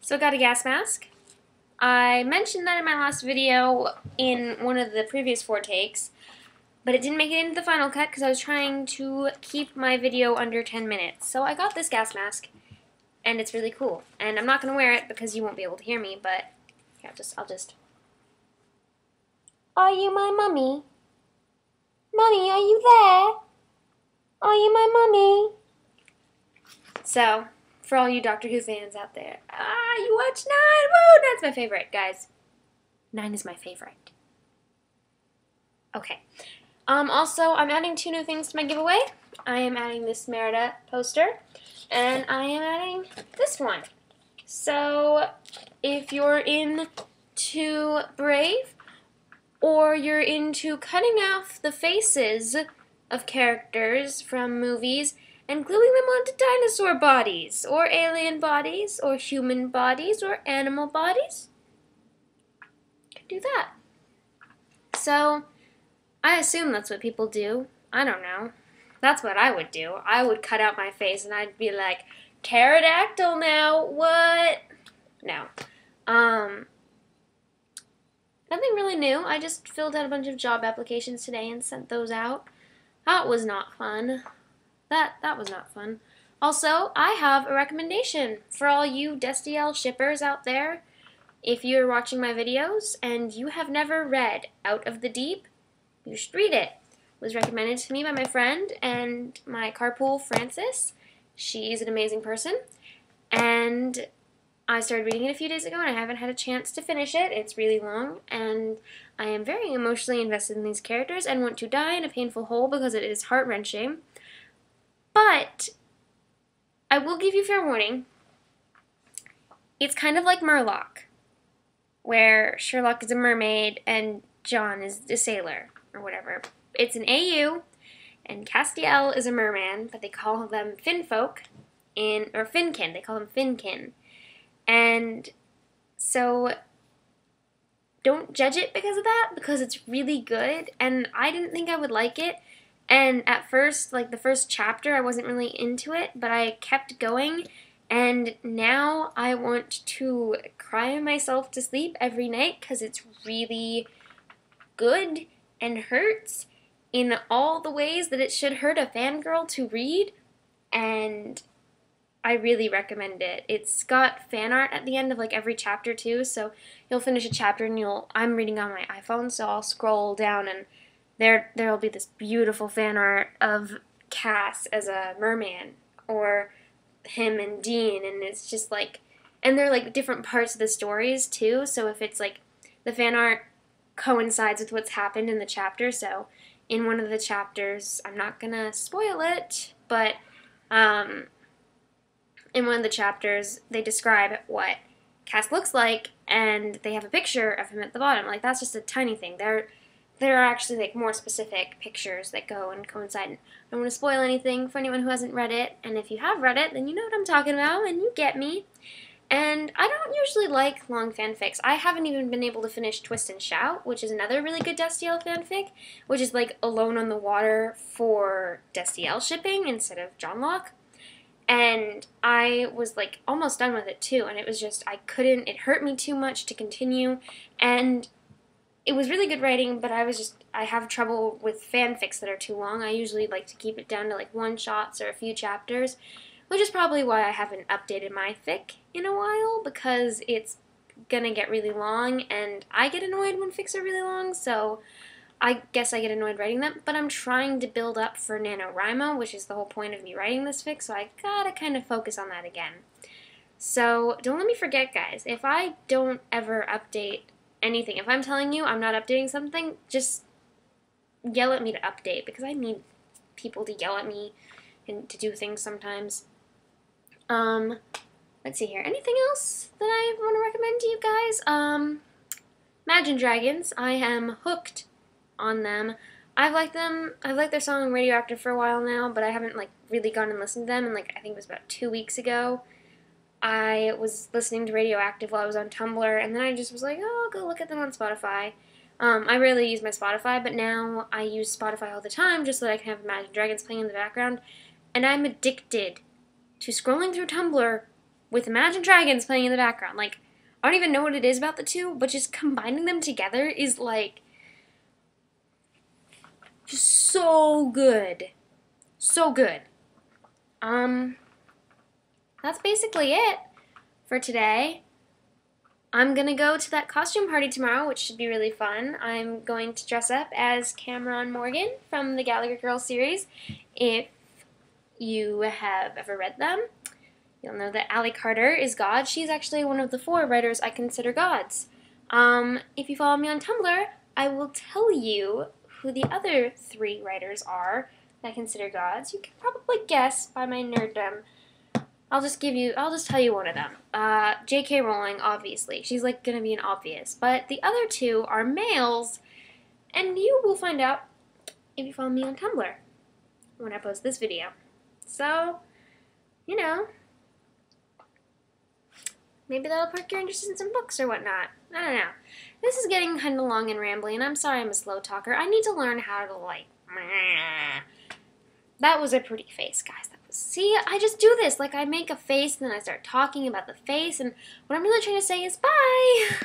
So I got a gas mask. I mentioned that in my last video in one of the previous 4 takes, but it didn't make it into the final cut because I was trying to keep my video under 10 minutes. So I got this gas mask, and it's really cool. And I'm not going to wear it because you won't be able to hear me, but yeah, I'll just... Are you my mummy? Mummy, are you there? Are you my mummy? So, for all you Doctor Who fans out there, you watch 9, woo, that's my favorite, guys. 9 is my favorite. Okay. Also, I'm adding 2 new things to my giveaway. I am adding this Merida poster, and I am adding this one. So, if you're into Brave, or you're into cutting off the faces of characters from movies and gluing them onto dinosaur bodies, or alien bodies, or human bodies, or animal bodies, you can do that. So, I assume that's what people do. I don't know. That's what I would do. I would cut out my face and I'd be like, pterodactyl now, what? No. Nothing really new. I just filled out a bunch of job applications today and sent those out. That was not fun. That was not fun. Also, I have a recommendation for all you Destiel shippers out there. If you're watching my videos and you have never read Out of the Deep, you should read it. It was recommended to me by my friend and my carpool, Frances. She's an amazing person. And I started reading it a few days ago and I haven't had a chance to finish it. It's really long and I am very emotionally invested in these characters and want to die in a painful hole because it is heart-wrenching. But I will give you fair warning. It's kind of like Murloc, where Sherlock is a mermaid and John is a sailor or whatever. It's an AU and Castiel is a merman, but they call them Finfolk or Finkin. They call them Finkin. And so don't judge it because of that, because it's really good, and I didn't think I would like it, and at first, like the first chapter, I wasn't really into it, but I kept going, and now I want to cry myself to sleep every night because it's really good and hurts in all the ways that it should hurt a fangirl to read, and I really recommend it. It's got fan art at the end of like every chapter too, so you'll finish a chapter and I'm reading on my iPhone, so I'll scroll down and there'll be this beautiful fan art of Cass as a merman, or him and Dean, and it's just like, and they're like different parts of the stories too, so if it's like, the fan art coincides with what's happened in the chapter, so in one of the chapters, I'm not gonna spoil it, but, in one of the chapters, they describe what Cass looks like, and they have a picture of him at the bottom. Like, that's just a tiny thing. There are actually, like, more specific pictures that go and coincide. I don't want to spoil anything for anyone who hasn't read it, and if you have read it, then you know what I'm talking about, and you get me. And I don't usually like long fanfics. I haven't even been able to finish Twist and Shout, which is another really good Destiel fanfic, which is, like, Alone on the Water for Destiel shipping instead of John Locke. And I was like almost done with it too, and it was just, it hurt me too much to continue, and it was really good writing, but I have trouble with fanfics that are too long. I usually like to keep it down to like one-shots or a few chapters, which is probably why I haven't updated my fic in a while, because it's gonna get really long, and I get annoyed when fics are really long, so I guess I get annoyed writing them, but I'm trying to build up for NaNoWriMo, which is the whole point of me writing this fic, so I gotta kind of focus on that again. So don't let me forget, guys. If I don't ever update anything, if I'm telling you I'm not updating something, just yell at me to update, because I need people to yell at me and to do things sometimes. Let's see here. Anything else that I want to recommend to you guys? Imagine Dragons. I am hooked on them. I've liked their song Radioactive for a while now, but I haven't like really gone and listened to them, and like I think it was about 2 weeks ago I was listening to Radioactive while I was on Tumblr, and then I just was like, oh, I'll go look at them on Spotify. I rarely use my Spotify, but now I use Spotify all the time just so that I can have Imagine Dragons playing in the background, and I'm addicted to scrolling through Tumblr with Imagine Dragons playing in the background. Like, I don't even know what it is about the two, but just combining them together is like just so good. So good. That's basically it for today. I'm gonna go to that costume party tomorrow, which should be really fun. I'm going to dress up as Cameron Morgan from the Gallagher Girls series. If you have ever read them, you'll know that Allie Carter is God. She's actually one of the 4 writers I consider gods. If you follow me on Tumblr, I will tell you who the other 3 writers are that I consider gods. You can probably guess by my nerddom. I'll just tell you one of them. J.K. Rowling, obviously. She's like gonna be an obvious. But the other 2 are males, and you will find out if you follow me on Tumblr when I post this video. So, you know, maybe that'll perk your interest in some books or whatnot. I don't know. This is getting kind of long and rambling, and I'm sorry I'm a slow talker. I need to learn how to, like, that was a pretty face, guys. See, I just do this. Like, I make a face, and then I start talking about the face, and what I'm really trying to say is bye!